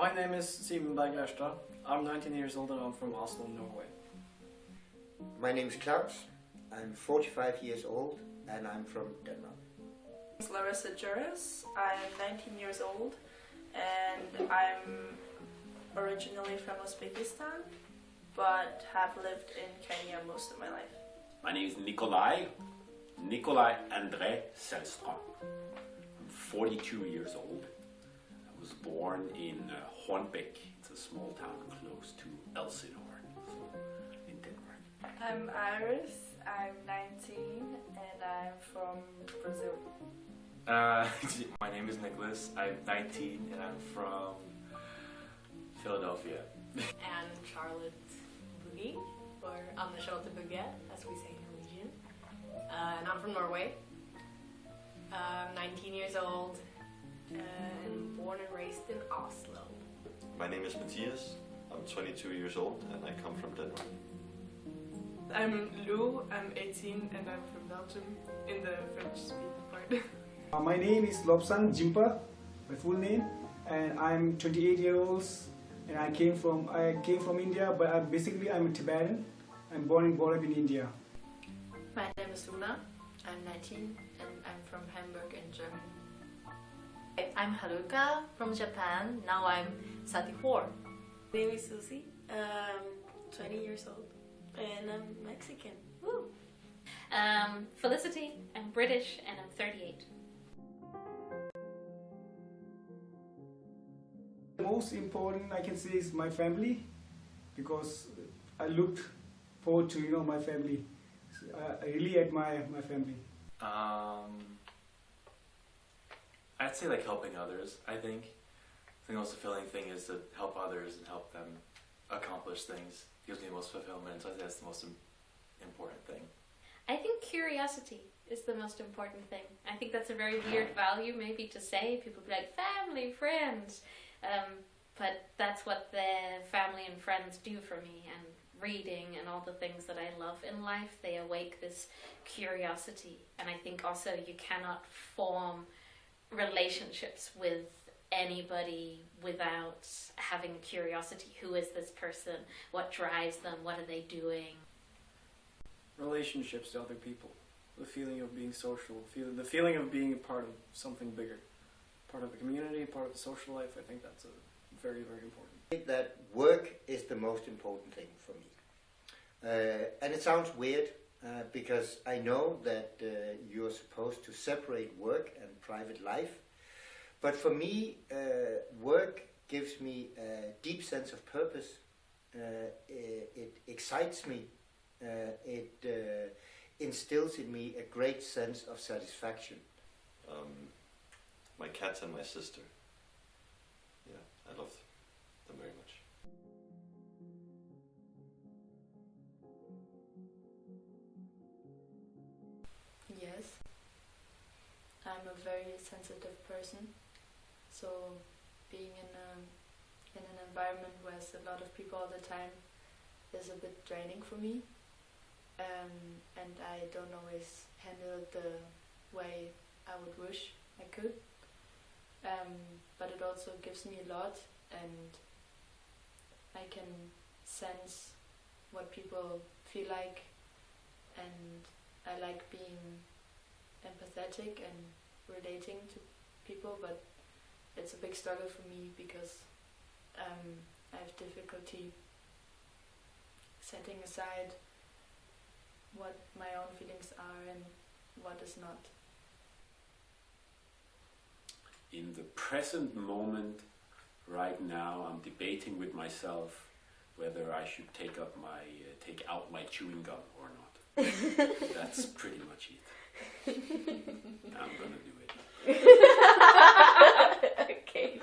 My name is Simen Berg-Lerstad. I'm 19 years old and I'm from Oslo, Norway. My name is Klaus. I'm 45 years old and I'm from Denmark. My name is Larissa Juris. I'm 19 years old and I'm originally from Uzbekistan but have lived in Kenya most of my life. My name is Nikolai André Selström. I'm 42 years old. I was born in Hornbæk. It's a small town close to Elsinore, so in Denmark. I'm Iris. I'm 19 and I'm from Brazil. My name is Nicholas. I'm 19 and I'm from Philadelphia. And Charlotte Boogie, or on the shoulder Bouguette, as we say in Norwegian. And I'm from Norway. I'm 19 years old and born and raised in Oslo. My name is Matthias. I'm 22 years old and I come from Denmark. I'm Lou. I'm 18 and I'm from Belgium in the French-speaking part. My name is Lobsang Jimpa, my full name, and I'm 28 years old. And I came from India, but I'm a Tibetan. I'm born and brought up in India. My name is Luna. I'm 19 and I'm from Hamburg in Germany. I'm Haruka from Japan. Now I'm 34. My name is Susie. I'm 20 years old and I'm Mexican. Woo! Felicity. I'm British and I'm 38. The most important I can say is my family, because I looked forward to my family. I really admire my family. I'd say like helping others. I think the most fulfilling thing is to help others and help them accomplish things. It gives me the most fulfillment, so I think that's the most important thing. I think curiosity is the most important thing. I think that's a very weird value maybe to say. People be like, family, friends. But that's what the family and friends do for me, and reading and all the things that I love in life, they awake this curiosity. And I think also you cannot form relationships with anybody without having curiosity. Who is this person? What drives them? What are they doing? Relationships to other people. The feeling of being social. The feeling of being a part of something bigger. Part of the community, part of the social life. I think that's very, very important. I think that work is the most important thing for me. And it sounds weird because I know that you're supposed to separate work and private life. But for me, work gives me a deep sense of purpose. It excites me. It instills in me a great sense of satisfaction. My cats and my sister. Yeah, I love them very much. Yes. I'm a very sensitive person. So being in an environment where there's a lot of people all the time is a bit draining for me. And I don't always handle it the way I would wish I could. But it also gives me a lot, and I can sense what people feel like, and I like being empathetic and relating to people, but it's a big struggle for me because I have difficulty setting aside what my own feelings are and what is not. In the present moment, right now, I'm debating with myself whether I should take out my chewing gum or not. That's pretty much it. I'm gonna do it. Okay.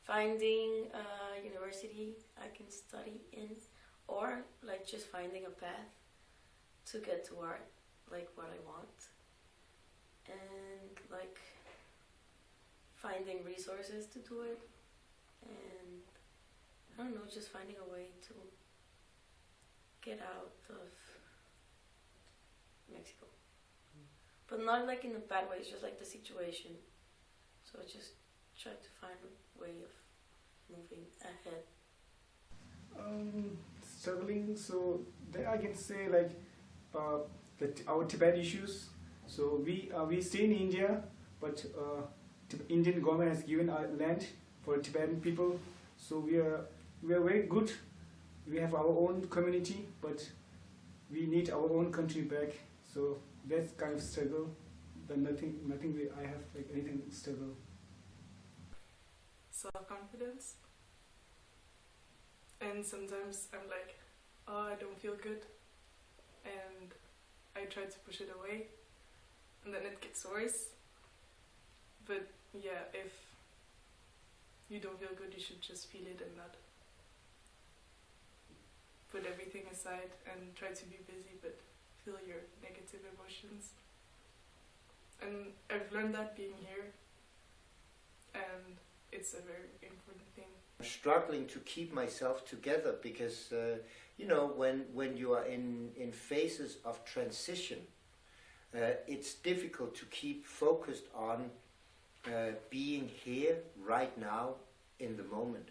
Finding a university I can study in, or like just finding a path to get to art, like what I want, and like finding resources to do it, and I don't know, just finding a way to get out of Mexico. But not like in a bad way, it's just like the situation. So I just try to find a way of moving ahead? Struggling. So then I can say like our Tibet issues. So we stay in India, but Indian government has given our land for Tibetan people. So we are very good. We have our own community, but we need our own country back. So that's kind of struggle. But nothing. I have like anything struggle. Self-confidence. And sometimes I'm like, oh, I don't feel good. And I try to push it away. And then it gets worse. But yeah, if you don't feel good, you should just feel it and not put everything aside and try to be busy, but feel your negative emotions. And I've learned that being here. And it's a very important thing. I'm struggling to keep myself together because, when you are in phases of transition, it's difficult to keep focused on being here right now in the moment,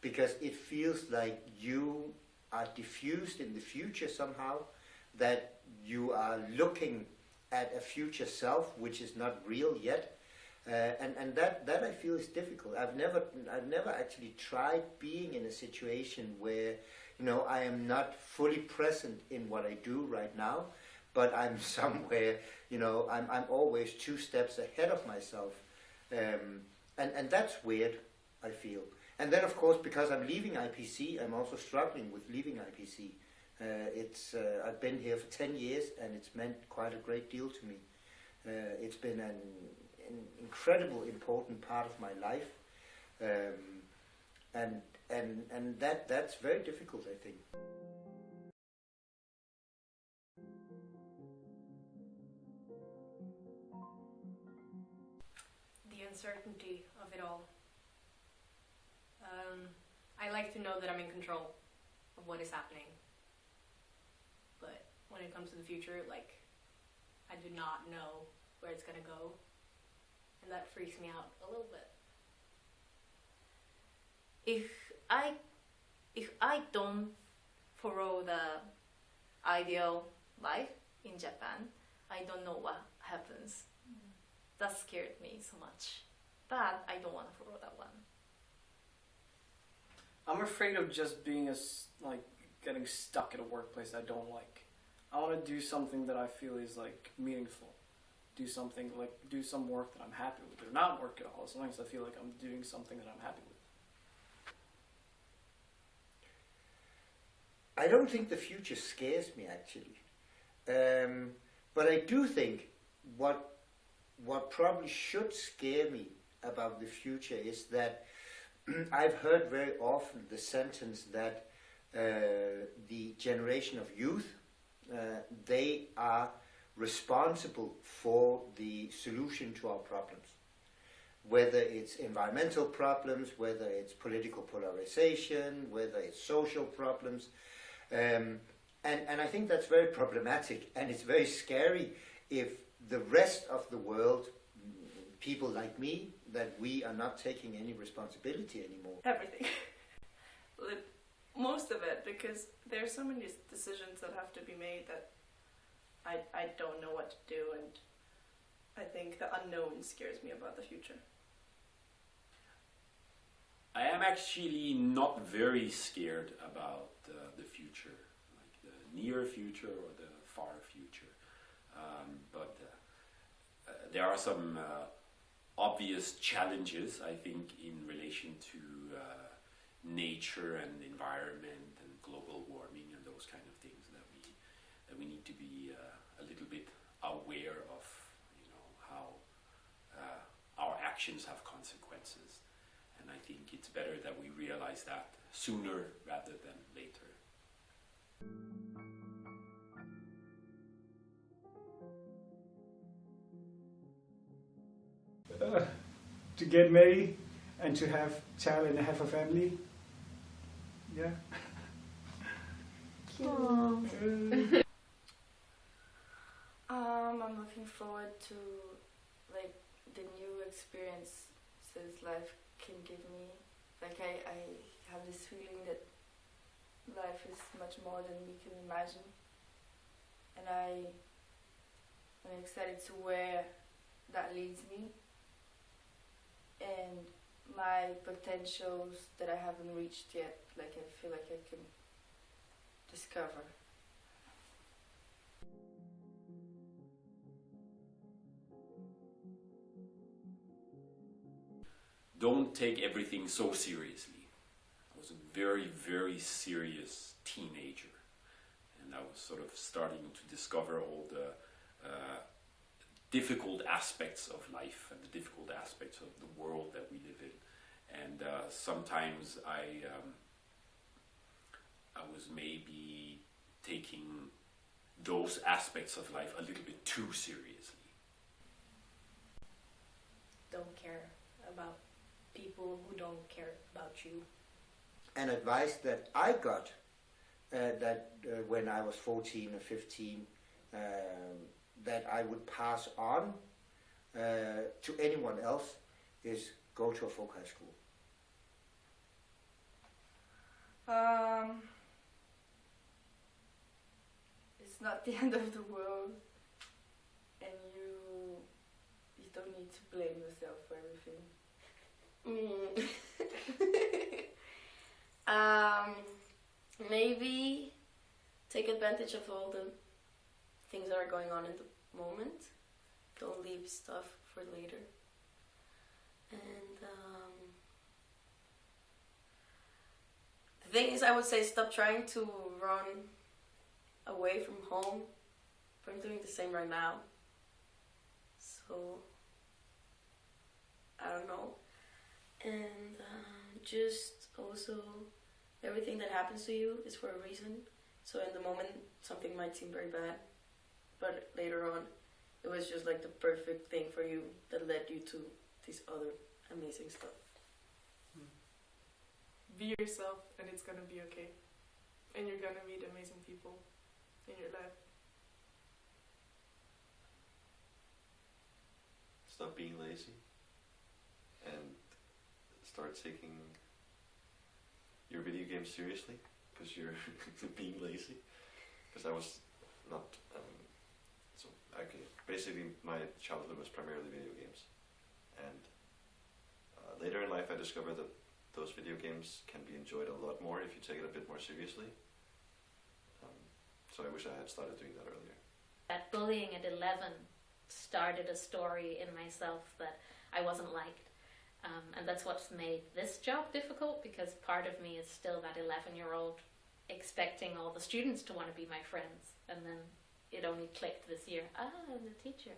because it feels like you are diffused in the future somehow, that you are looking at a future self which is not real yet. And that I feel is difficult. I've never actually tried being in a situation where, I am not fully present in what I do right now, but I'm somewhere, I'm always 2 steps ahead of myself. And that's weird, I feel. And then, of course, because I'm leaving IPC, I'm also struggling with leaving IPC. I've been here for 10 years, and it's meant quite a great deal to me. It's been an incredible important part of my life, and that's very difficult, I think. The uncertainty of it all. I like to know that I'm in control of what is happening, but when it comes to the future, I do not know where it's gonna go. And that freaks me out a little bit. If I don't follow the ideal life in Japan, I don't know what happens. That scared me so much. But I don't want to follow that one. I'm afraid of just being getting stuck at a workplace I don't like. I want to do something that I feel is meaningful. Do some work that I'm happy with, or not work at all, as long as I feel like I'm doing something that I'm happy with. I don't think the future scares me, actually. But I do think what probably should scare me about the future is that I've heard very often the sentence that the generation of youth, they are responsible for the solution to our problems. Whether it's environmental problems, whether it's political polarization, whether it's social problems. And I think that's very problematic, and it's very scary if the rest of the world, people like me, that we are not taking any responsibility anymore. Everything. Most of it, because there are so many decisions that have to be made that I don't know what to do, and I think the unknown scares me about the future. I am actually not very scared about the future, like the near future or the far future. But there are some obvious challenges, I think, in relation to nature and environment and global warming and those kind of things that we need to be a little bit aware of, how our actions have consequences. And I think it's better that we realize that sooner rather than later. To get married and to have child and have a family. Yeah. I'm looking forward to the new experiences life can give me like I have this feeling that life is much more than we can imagine, and I'm excited to where that leads me, and my potentials that I haven't reached yet, like I feel like I can discover. Don't take everything so seriously. I was a very, very serious teenager, and I was sort of starting to discover all the difficult aspects of life and the difficult aspects of the world that we live in. And sometimes I was maybe taking those aspects of life a little bit too seriously. Don't care about people who don't care about you. An advice that I got when I was 14 or 15, that I would pass on to anyone else is go to a folk high school. It's not the end of the world, and you don't need to blame yourself for everything. Maybe take advantage of all the things that are going on in the moment. Don't leave stuff for later. And the thing is, I would say stop trying to run away from home. But I'm doing the same right now. So, I don't know. And just also, everything that happens to you is for a reason. So in the moment, something might seem very bad, but later on, it was just like the perfect thing for you that led you to this other amazing stuff. Be yourself, and it's gonna be okay. And you're gonna meet amazing people in your life. Stop being lazy and start taking your video games seriously, because you're being lazy. Because I was not. So basically, my childhood was primarily video games, and later in life, I discovered that those video games can be enjoyed a lot more if you take it a bit more seriously. So I wish I had started doing that earlier. That bullying at 11 started a story in myself that I wasn't liked. And that's what's made this job difficult, because part of me is still that 11-year-old expecting all the students to want to be my friends. And then it only clicked this year. I'm a teacher.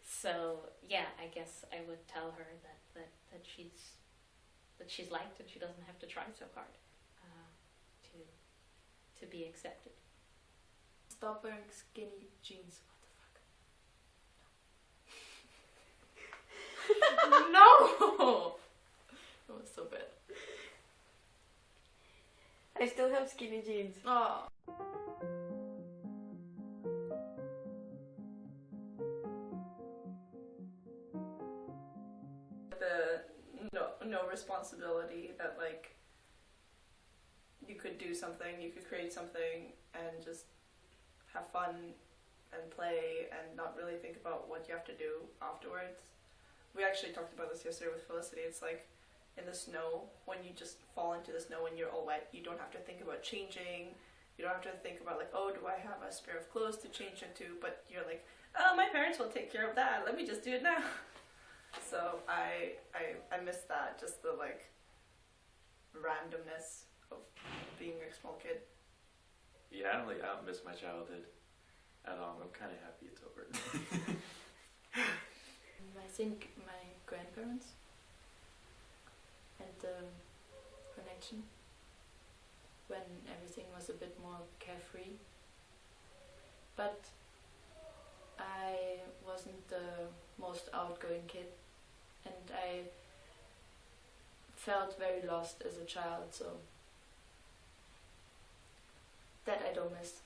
So yeah, I guess I would tell her that she's liked and she doesn't have to try so hard to be accepted. Stop wearing skinny jeans. No! That was so bad. I still have skinny jeans. Oh. The no responsibility that like you could do something, you could create something and just have fun and play and not really think about what you have to do afterwards. We actually talked about this yesterday with Felicity. It's like in the snow, when you just fall into the snow and you're all wet, you don't have to think about changing. You don't have to think about like, oh, do I have a spare of clothes to change into? But you're like, oh, my parents will take care of that. Let me just do it now. So I miss that, just the like randomness of being a small kid. Yeah, I don't miss my childhood at all. I'm kind of happy it's over. I think my grandparents and the connection when everything was a bit more carefree. But I wasn't the most outgoing kid, and I felt very lost as a child, so that I don't miss.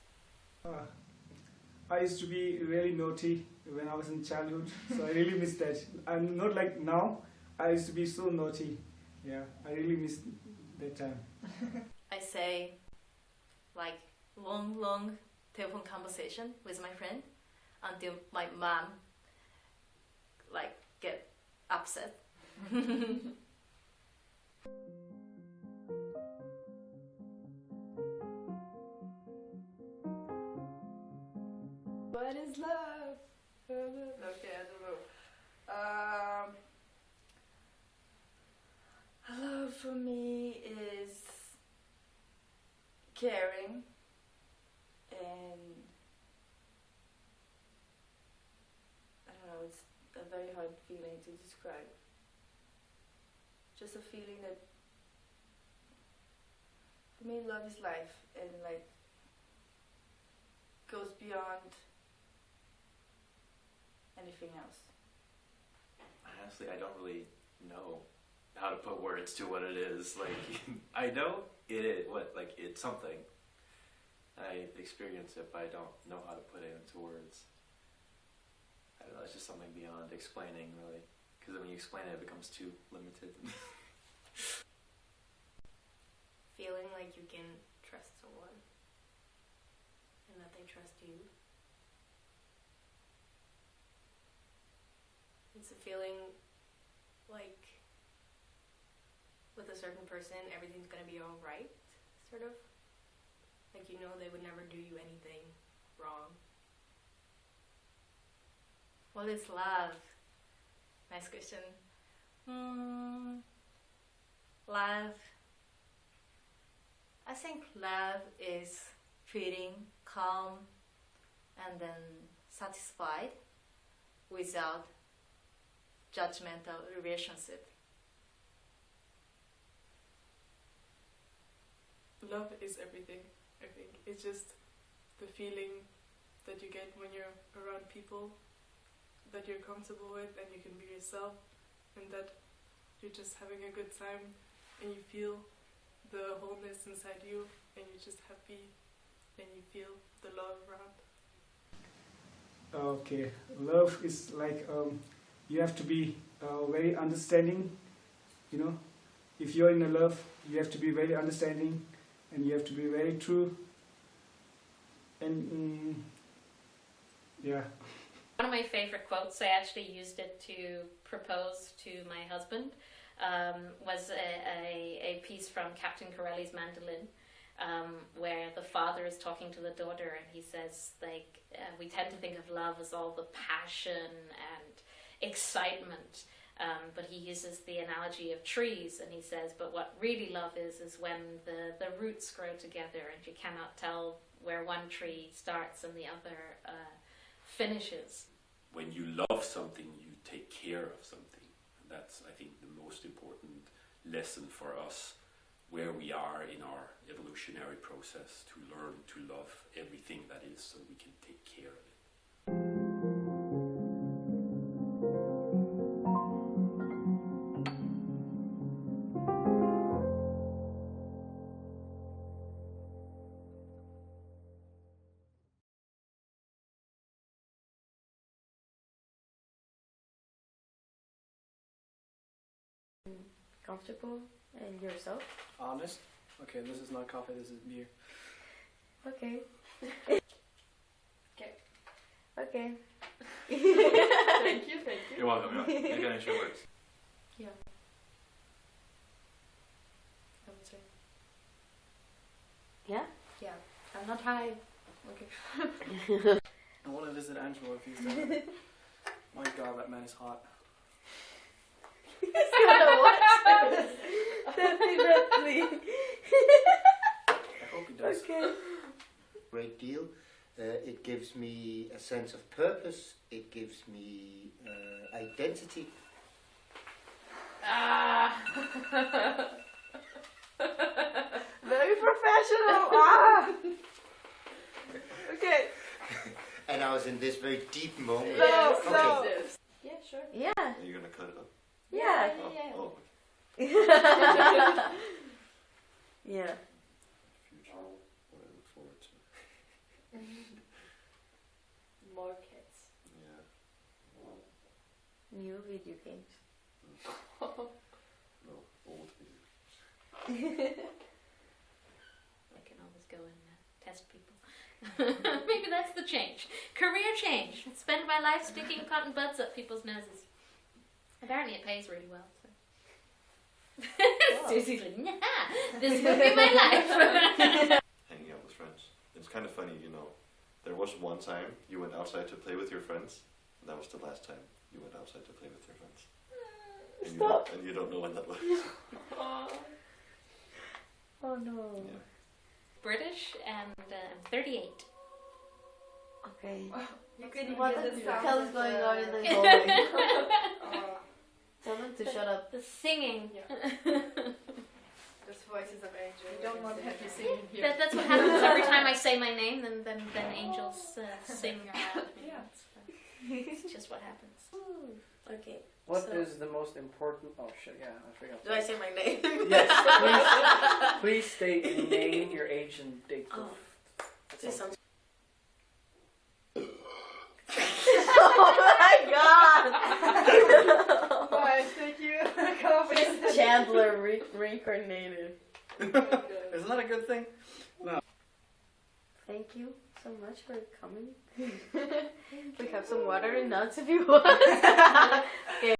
I used to be really naughty when I was in childhood, so I really miss that. I'm not like now. I used to be so naughty Yeah, I really miss that time. I say, like, long telephone conversation with my friend until my mom, like, get upset. What is love? Okay, I don't know. Love for me is caring and I don't know, it's a very hard feeling to describe. Just a feeling that for me love is life and like goes beyond anything else. Honestly, I don't really know how to put words to what it is. Like, I know it is it's something. I experience it, but I don't know how to put it into words. I don't know. It's just something beyond explaining, really. Because when you explain it, it becomes too limited. Feeling like you can trust someone and that they trust you. It's a feeling like with a certain person everything's gonna be alright, sort of. Like you know they would never do you anything wrong. What is love? Nice question. Love. I think love is feeling calm and then satisfied without judgmental relationship. Love is everything, I think. It's just the feeling that you get when you're around people that you're comfortable with and you can be yourself and that you're just having a good time and you feel the wholeness inside you and you're just happy and you feel the love around. Okay, love is like you have to be very understanding, you know. If you're in a love, you have to be very understanding and you have to be very true. And yeah. One of my favorite quotes, I actually used it to propose to my husband, was a piece from Captain Corelli's Mandolin, where the father is talking to the daughter and he says, like, we tend to think of love as all the passion and excitement, but he uses the analogy of trees and he says, but what really love is when the roots grow together and you cannot tell where one tree starts and the other finishes. When you love something, you take care of something. And that's, I think, the most important lesson for us where we are in our evolutionary process, to learn to love everything that is so we can take care of it. Comfortable and yourself. Honest? Okay, this is not coffee, this is beer. Okay. Okay. Okay. Thank you. You're welcome. Make an extra words. Yeah. I would say. Yeah? Yeah. I'm not high. Okay. I want to visit Angelo if he's there. My god, that man is hot. Definitely. I hope he does. Okay. Great deal. It gives me a sense of purpose. It gives me identity. Very professional. Ah. Okay. And I was in this very deep moment. No, Okay. no. Yeah, sure. Yeah. Are you gonna cut it up? Yeah. Oh, Yeah. future. What I look forward to. More kids. Yeah. New video games. No, old I can always go and test people. Maybe that's the change. Career change. Spend my life sticking cotton buds up people's noses. Apparently it pays really well. So. Susie's like, nah, this will be my life. Hanging out with friends. It's kind of funny, you know. There was one time you went outside to play with your friends, and that was the last time you went outside to play with your friends. And you don't know when that was. Oh no. Yeah. British and I'm 38. Okay. You could What hear the sound hell is of going on in the the- hallway? Tell them to shut up. The singing. Those voices of angels. We don't want to have you singing here. That's what happens every time I say my name. Then angels sing around me. Yeah. It's just what happens. Okay. What So- is the most important? Oh shit! Yeah, I forgot. Do I say my name? Yes. Please state your name, your age, and date of birth. Oh. That's Say all. something. Oh my god! Why, thank you. It's Chandler reincarnated. Isn't that a good thing? Thank you so much for coming. We have some water and nuts if you want. Okay.